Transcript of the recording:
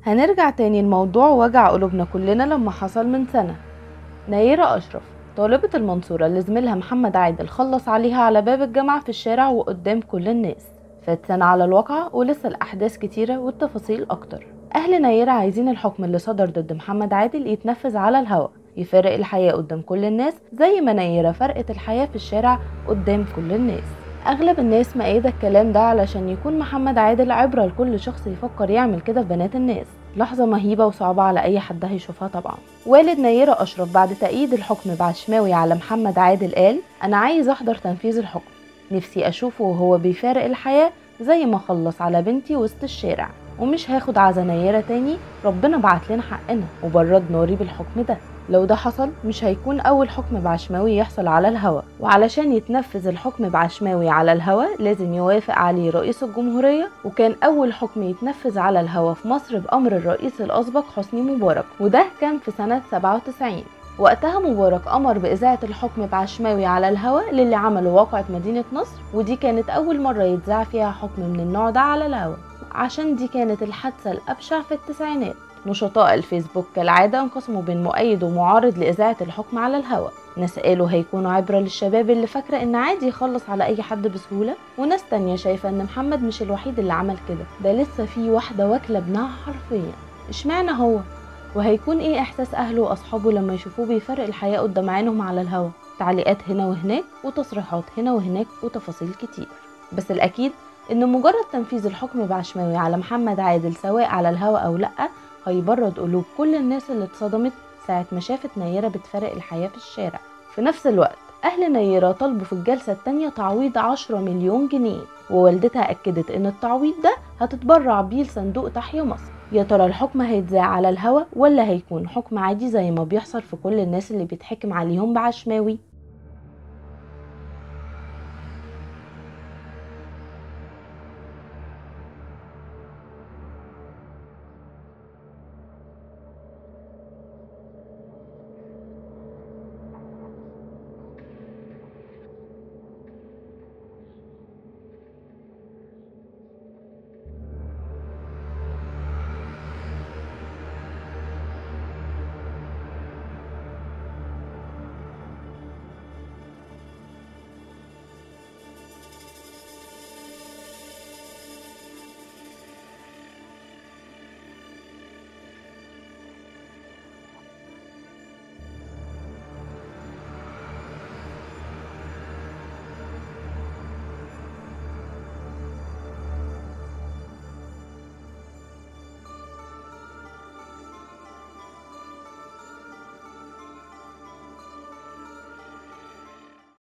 هنرجع تاني لموضوع وجع قلوبنا كلنا لما حصل من سنة. نيرة أشرف طالبة المنصورة اللي زميلها محمد عادل خلص عليها على باب الجامعة في الشارع وقدام كل الناس. فات سنة على الواقعة ولسه الأحداث كتيرة والتفاصيل أكتر. أهل نيرة عايزين الحكم اللي صدر ضد محمد عادل يتنفذ على الهوا، يفارق الحياة قدام كل الناس زي ما نيرة فرقت الحياة في الشارع قدام كل الناس. اغلب الناس مأيدة الكلام ده علشان يكون محمد عادل عبرة لكل شخص يفكر يعمل كده في بنات الناس. لحظة مهيبة وصعبة على اي حد هيشوفها طبعا. والد نيرة اشرف بعد تأييد الحكم بعشماوي على محمد عادل قال: انا عايز احضر تنفيذ الحكم، نفسي اشوفه وهو بيفارق الحياة زي ما خلص على بنتي وسط الشارع، ومش هاخد عزا نيرة تاني. ربنا بعت لنا حقنا وبرد نوري بالحكم ده. لو ده حصل مش هيكون اول حكم بعشماوي يحصل على الهوا، وعلشان يتنفذ الحكم بعشماوي على الهوا لازم يوافق عليه رئيس الجمهورية، وكان اول حكم يتنفذ على الهوا في مصر بأمر الرئيس الاسبق حسني مبارك، وده كان في سنة 97. وقتها مبارك امر باذاعه الحكم بعشماوي على الهوا للي عملوا واقعة مدينة نصر، ودي كانت اول مرة يتذاع فيها حكم من النوع ده على الهوا، عشان دي كانت الحادثة الابشع في التسعينات. نشطاء الفيسبوك كالعادة انقسموا بين مؤيد ومعارض لإذاعة الحكم على الهوا. ناس قالوا هيكونوا عبرة للشباب اللي فاكرة ان عادي يخلص على اي حد بسهولة، وناس تانية شايفة ان محمد مش الوحيد اللي عمل كده، ده لسه في واحدة واكلة ابنها حرفيا، اشمعنى هو؟ وهيكون ايه احساس اهله واصحابه لما يشوفوه بيفرق الحياة قدام عينهم على الهوا؟ تعليقات هنا وهناك وتصريحات هنا وهناك وتفاصيل كتير. بس الاكيد ان مجرد تنفيذ الحكم بعشماوي على محمد عادل سواء على الهوا او لأ هيبرد قلوب كل الناس اللي اتصدمت ساعة ما شافت نيرة بتفارق الحياة في الشارع. في نفس الوقت أهل نيرة طلبوا في الجلسة التانية تعويض 10 مليون جنيه، ووالدتها أكدت إن التعويض ده هتتبرع بيه لصندوق تحيا مصر. يا ترى الحكم هيتذاع على الهوا ولا هيكون حكم عادي زي ما بيحصل في كل الناس اللي بيتحكم عليهم بعشماوي؟